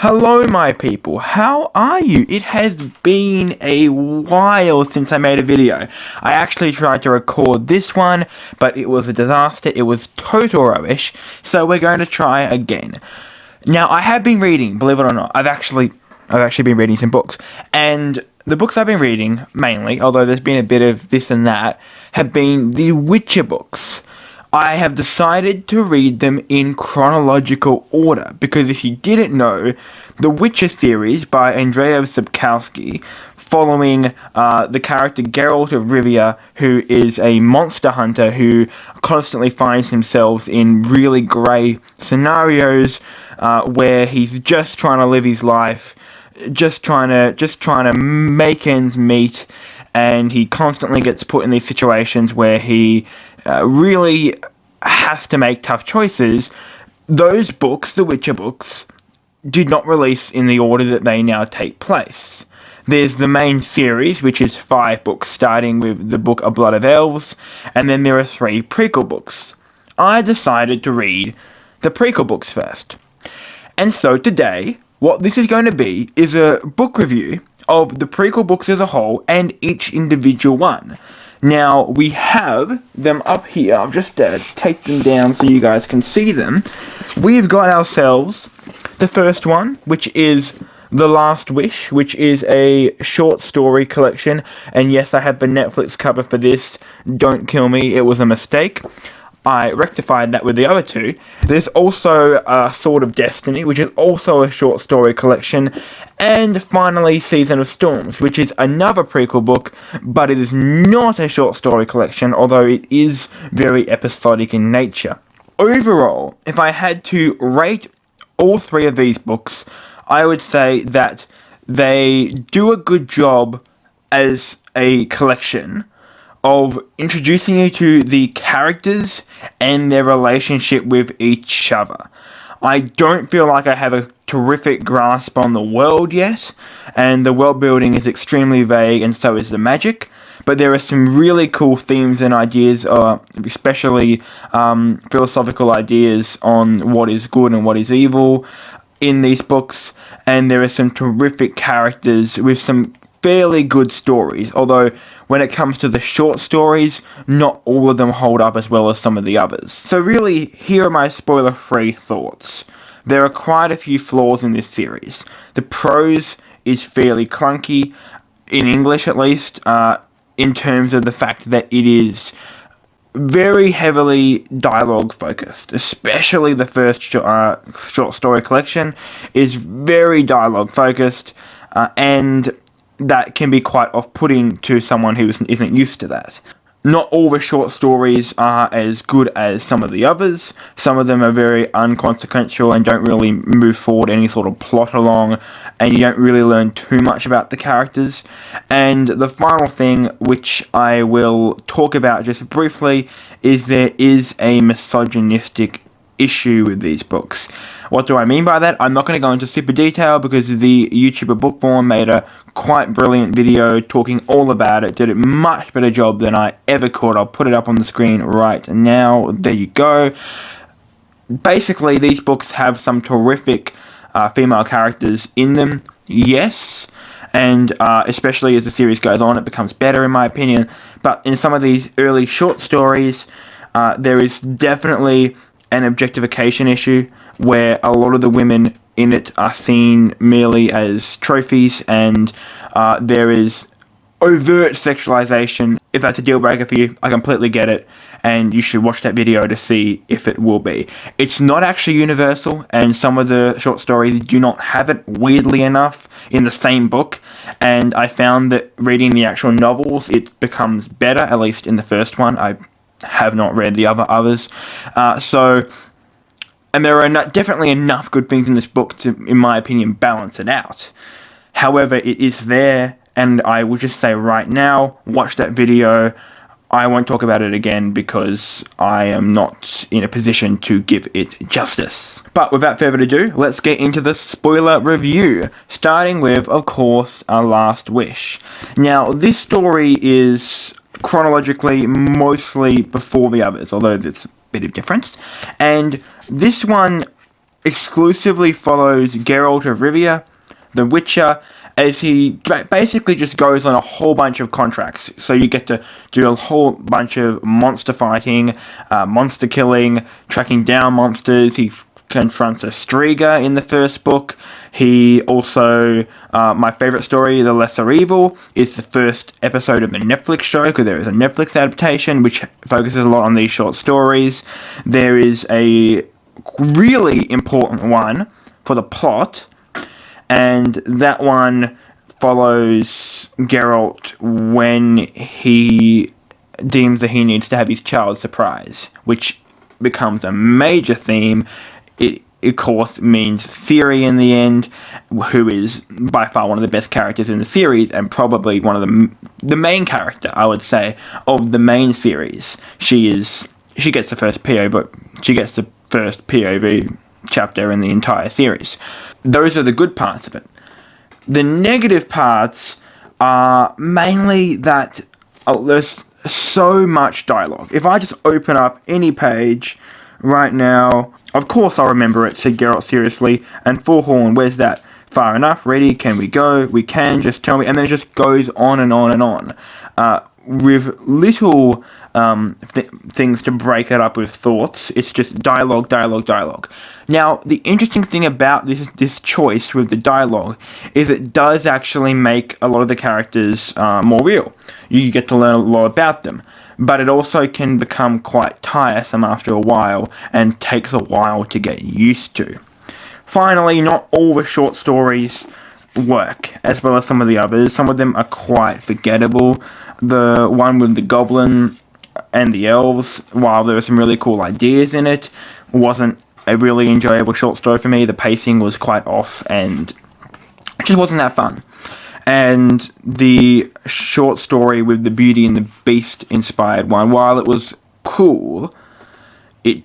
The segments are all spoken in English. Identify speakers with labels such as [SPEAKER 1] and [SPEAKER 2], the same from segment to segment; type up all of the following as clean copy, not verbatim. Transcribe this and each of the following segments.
[SPEAKER 1] Hello my people, how are you? It has been a while since I made a video. I actually tried to record this one, but it was a disaster, it was total rubbish, so we're going to try again. Now, I have been reading, believe it or not, I've actually been reading some books, and the books I've been reading, mainly, although there's been a bit of this and that, have been the Witcher books. I have decided to read them in chronological order, because if you didn't know, the Witcher series by Andrzej Sapkowski, following the character Geralt of Rivia, who is a monster hunter who constantly finds himself in really grey scenarios, where he's just trying to live his life, just trying to make ends meet, and he constantly gets put in these situations where he really has to make tough choices. Those books, the Witcher books, did not release in the order that they now take place. There's the main series, which is 5 books, starting with the book A Blood of Elves, and then there are 3 prequel books. I decided to read the prequel books first. And so today, what this is going to be is a book review of the prequel books as a whole and each individual one. Now, we have them up here. I'll just take them down so you guys can see them. We've got ourselves the first one, which is The Last Wish, which is a short story collection. And yes, I have the Netflix cover for this. Don't kill me, it was a mistake. I rectified that with the other 2. There's also Sword of Destiny, which is also a short story collection. And finally, Season of Storms, which is another prequel book, but it is not a short story collection, although it is very episodic in nature. Overall, if I had to rate all 3 of these books, I would say that they do a good job as a collection of introducing you to the characters and their relationship with each other. I don't feel like I have a terrific grasp on the world yet, and the world building is extremely vague, and so is the magic, but there are some really cool themes and ideas, especially philosophical ideas on what is good and what is evil in these books, and there are some terrific characters with some fairly good stories, although when it comes to the short stories, not all of them hold up as well as some of the others. So really, here are my spoiler-free thoughts. There are quite a few flaws in this series. The prose is fairly clunky, in English at least, in terms of the fact that it is very heavily dialogue focused, especially the first short story collection is very dialogue focused, and that can be quite off-putting to someone who isn't used to that. Not all the short stories are as good as some of the others. Some of them are very unconsequential and don't really move forward any sort of plot along, and you don't really learn too much about the characters. And the final thing, which I will talk about just briefly, is there is a misogynistic issue with these books. What do I mean by that? I'm not going to go into super detail because the YouTuber Bookborn made a quite brilliant video talking all about it, did a much better job than I ever could. I'll put it up on the screen right now. There you go. Basically, these books have some terrific female characters in them, yes, and especially as the series goes on, it becomes better in my opinion, but in some of these early short stories, there is definitely an objectification issue where a lot of the women in it are seen merely as trophies, and there is overt sexualization. If that's a deal breaker for you, I completely get it, and you should watch that video to see if it will be. It's not actually universal, and some of the short stories do not have it, weirdly enough, in the same book, and I found that reading the actual novels, it becomes better, at least in the first one. I have not read the others. And there are definitely enough good things in this book to, in my opinion, balance it out. However, it is there, and I will just say right now, watch that video. I won't talk about it again because I am not in a position to give it justice. But without further ado, let's get into the spoiler review, starting with, of course, A Last Wish. Now, this story is chronologically mostly before the others, although there's a bit of difference, and this one exclusively follows Geralt of Rivia, the Witcher, as he basically just goes on a whole bunch of contracts. So you get to do a whole bunch of monster fighting, monster killing, tracking down monsters. He confronts a Striga in the first book. He also, my favourite story, The Lesser Evil, is the first episode of the Netflix show, because there is a Netflix adaptation which focuses a lot on these short stories. There is a really important one for the plot, and that one follows Geralt when he deems that he needs to have his child surprised, which becomes a major theme. It, of course, means Ciri in the end, who is by far one of the best characters in the series, and probably one of the main character, I would say, of the main series. She gets the first POV chapter in the entire series. Those are the good parts of it. The negative parts are mainly that there's so much dialogue. If I just open up any page right now, of course I'll remember it, said Geralt seriously, and Forhorn, where's that? Far enough, ready, can we go? We can, just tell me, and then it just goes on and on and on. With little things to break it up with thoughts. It's just dialogue, dialogue, dialogue. Now, the interesting thing about this choice with the dialogue is it does actually make a lot of the characters more real. You get to learn a lot about them. But it also can become quite tiresome after a while, and takes a while to get used to. Finally, not all the short stories work, as well as some of the others. Some of them are quite forgettable. The one with the goblin and the elves, while there were some really cool ideas in it, wasn't a really enjoyable short story for me. The pacing was quite off, and it just wasn't that fun. And the short story with the Beauty and the Beast inspired one, while it was cool, it,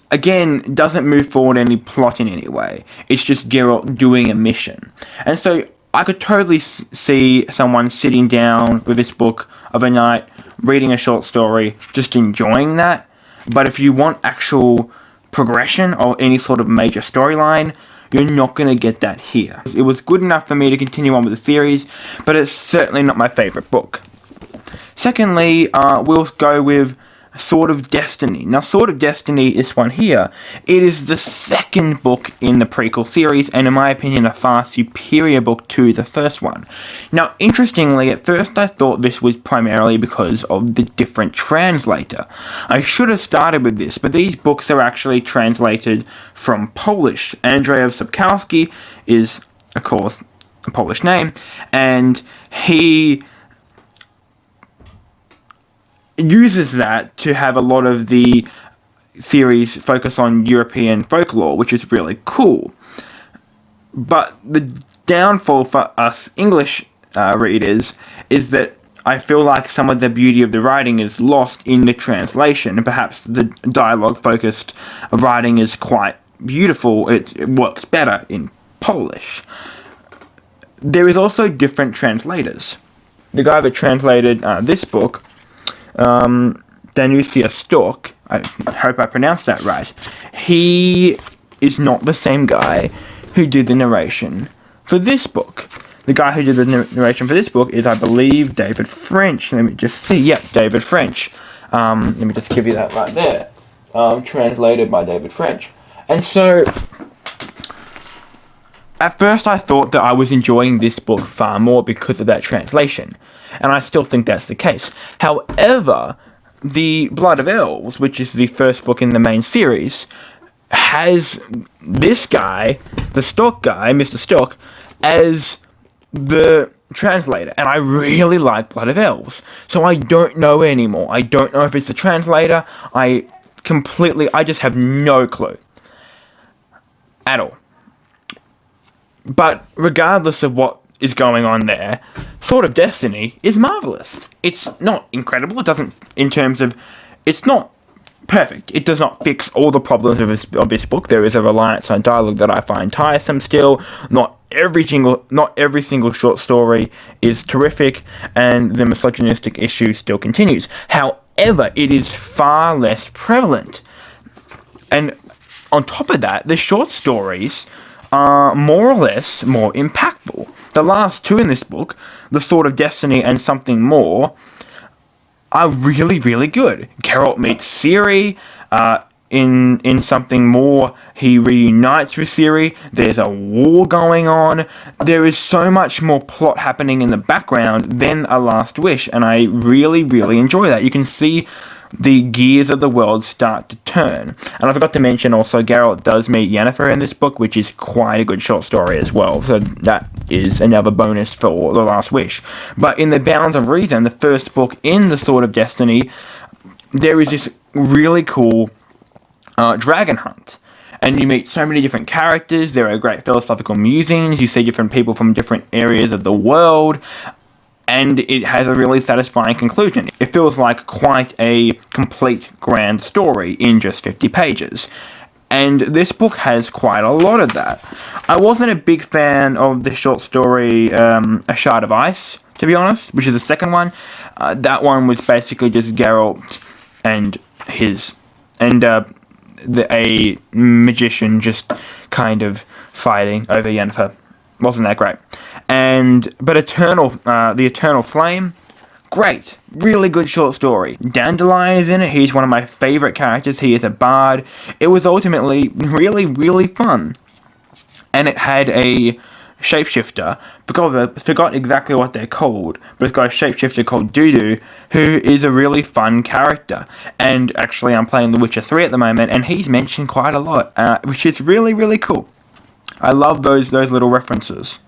[SPEAKER 1] again, doesn't move forward any plot in any way. It's just Geralt doing a mission. And so I could totally see someone sitting down with this book of a night, reading a short story, just enjoying that. But if you want actual progression or any sort of major storyline, you're not going to get that here. It was good enough for me to continue on with the series, but it's certainly not my favourite book. Secondly, we'll go with Sword of Destiny. Now, Sword of Destiny is one here. It is the second book in the prequel series, and in my opinion, a far superior book to the first one. Now, interestingly, at first I thought this was primarily because of the different translator. I should have started with this, but these books are actually translated from Polish. Andrzej Sapkowski is, of course, a Polish name, and he uses that to have a lot of the series focus on European folklore, which is really cool. But the downfall for us English readers is that I feel like some of the beauty of the writing is lost in the translation, and perhaps the dialogue-focused writing is quite beautiful. It works better in Polish. There is also different translators. The guy that translated this book, Danusia Stork, I hope I pronounced that right, he is not the same guy who did the narration for this book. The guy who did the narration for this book is, I believe, David French. Let me just see. Yep, David French. Let me just give you that right there. Translated by David French. And so, at first I thought that I was enjoying this book far more because of that translation. And I still think that's the case. However, The Blood of Elves, which is the first book in the main series, has this guy, the Stork guy, Mr. Stork, as the translator. And I really like Blood of Elves. So I don't know anymore. I don't know if it's the translator. I just have no clue. At all. But regardless of what is going on there, Sword of Destiny is marvelous. It's not incredible. It doesn't, in terms of, it's not perfect. It does not fix all the problems of this book. There is a reliance on dialogue that I find tiresome still. Not every single short story is terrific, and the misogynistic issue still continues. However, it is far less prevalent. And on top of that, the short stories are more or less more impactful. The last two in this book, The Sword of Destiny and Something More, are really, really good. Geralt meets Ciri. In Something More, he reunites with Ciri. There's a war going on. There is so much more plot happening in the background than A Last Wish, and I really, really enjoy that. You can see the gears of the world start to turn. And I forgot to mention also, Geralt does meet Yennefer in this book, which is quite a good short story as well. So that is another bonus for The Last Wish. But in the Bounds of Reason, the first book in The Sword of Destiny, there is this really cool dragon hunt, and you meet so many different characters. There are great philosophical musings. You see different people from different areas of the world, and it has a really satisfying conclusion. It feels like quite a complete grand story in just 50 pages. And this book has quite a lot of that. I wasn't a big fan of the short story A Shard of Ice, to be honest, which is the second one. That one was basically just Geralt and a magician just kind of fighting over Yennefer. Wasn't that great. But the Eternal Flame, great, really good short story. Dandelion is in it. He's one of my favorite characters. He is a bard. It was ultimately really, really fun. And it had a shapeshifter. Forgot exactly what they're called, but it's got a shapeshifter called Dudu, who is a really fun character. And actually, I'm playing The Witcher 3 at the moment, and he's mentioned quite a lot, which is really, really cool. I love those little references.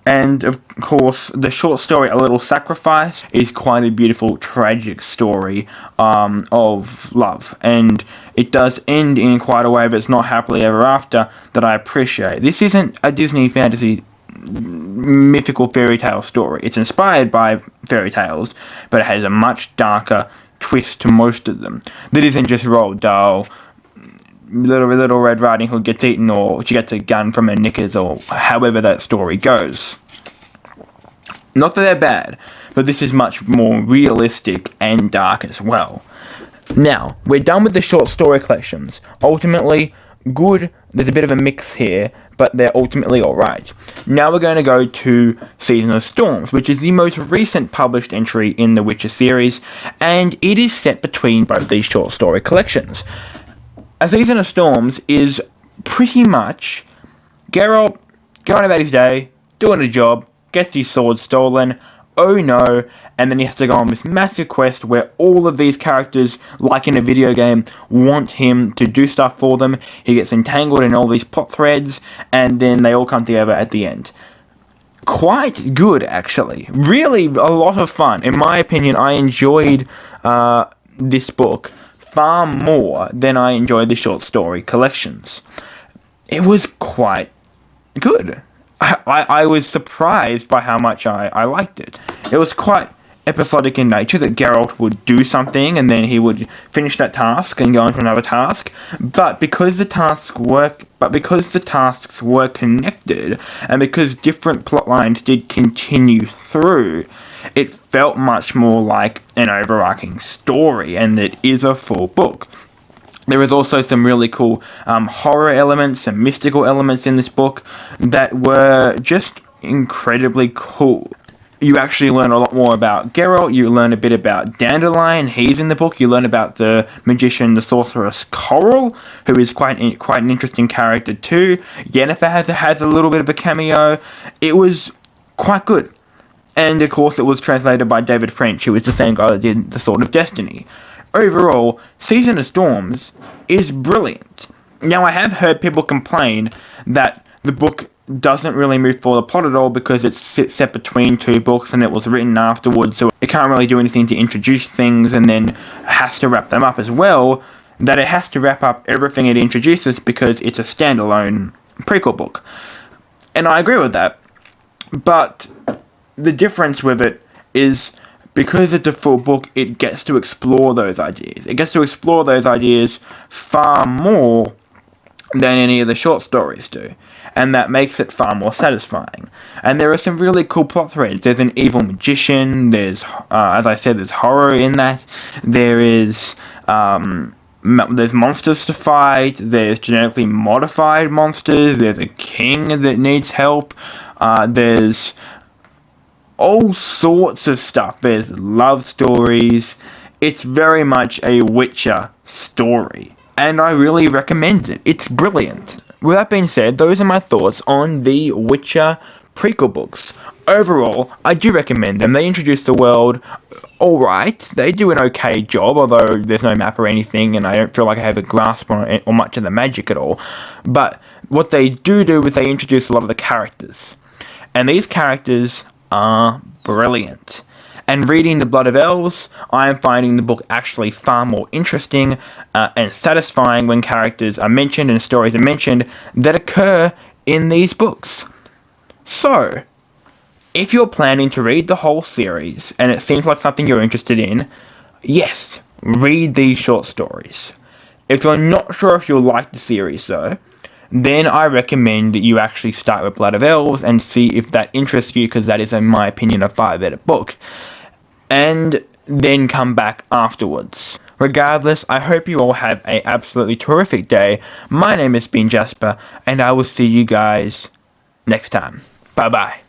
[SPEAKER 1] And of course, the short story A Little Sacrifice is quite a beautiful, tragic story of love. And it does end in quite a way, but it's not happily ever after, that I appreciate. This isn't a Disney fantasy mythical fairy tale story. It's inspired by fairy tales, but it has a much darker twist to most of them. That isn't just Roald Dahl, Little Red Riding Hood gets eaten, or she gets a gun from her knickers, or however that story goes. Not that they're bad, but this is much more realistic and dark as well. Now, we're done with the short story collections. Ultimately, good. There's a bit of a mix here, but they're ultimately alright. Now we're going to go to Season of Storms, which is the most recent published entry in the Witcher series, and it is set between both these short story collections. A Season of Storms is pretty much Geralt going about his day, doing a job, gets his sword stolen, oh no, and then he has to go on this massive quest where all of these characters, like in a video game, want him to do stuff for them. He gets entangled in all these plot threads, and then they all come together at the end. Quite good, actually. Really a lot of fun. In my opinion, I enjoyed this book far more than I enjoyed the short story collections. It was quite good. I was surprised by how much I liked it. It was quite episodic in nature, that Geralt would do something and then he would finish that task and go on to another task. But because the tasks were connected, and because different plot lines did continue through, it felt much more like an overarching story, and it is a full book. There is also some really cool horror elements and mystical elements in this book that were just incredibly cool. You actually learn a lot more about Geralt. You learn a bit about Dandelion. He's in the book. You learn about the magician, the sorceress Coral, who is quite an interesting character too. Yennefer has a little bit of a cameo. It was quite good. And of course it was translated by David French, who is the same guy that did The Sword of Destiny. Overall, Season of Storms is brilliant. Now, I have heard people complain that the book doesn't really move forward the plot at all because it's set between two books and it was written afterwards, so it can't really do anything to introduce things and then has to wrap them up as well, that it has to wrap up everything it introduces because it's a standalone prequel book. And I agree with that, but the difference with it is because it's a full book, it gets to explore those ideas. It gets to explore those ideas far more than any of the short stories do. And that makes it far more satisfying. And there are some really cool plot threads. There's an evil magician, there's, as I said, there's horror in that. There is there's monsters to fight, there's genetically modified monsters, there's a king that needs help, there's all sorts of stuff, there's love stories. It's very much a Witcher story, and I really recommend it. It's brilliant. With that being said, those are my thoughts on the Witcher Prequel books. Overall, I do recommend them. They introduce the world alright. They do an okay job, although there's no map or anything, and I don't feel like I have a grasp on it or much of the magic at all. But what they do is they introduce a lot of the characters. And these characters are brilliant. And reading The Blood of Elves, I am finding the book actually far more interesting and satisfying when characters are mentioned and stories are mentioned that occur in these books. So, if you're planning to read the whole series, and it seems like something you're interested in, yes, read these short stories. If you're not sure if you'll like the series though, then I recommend that you actually start with Blood of Elves and see if that interests you, because that is, in my opinion, a far better book. And then come back afterwards. Regardless, I hope you all have an absolutely terrific day. My name has been Jasper, and I will see you guys next time. Bye-bye.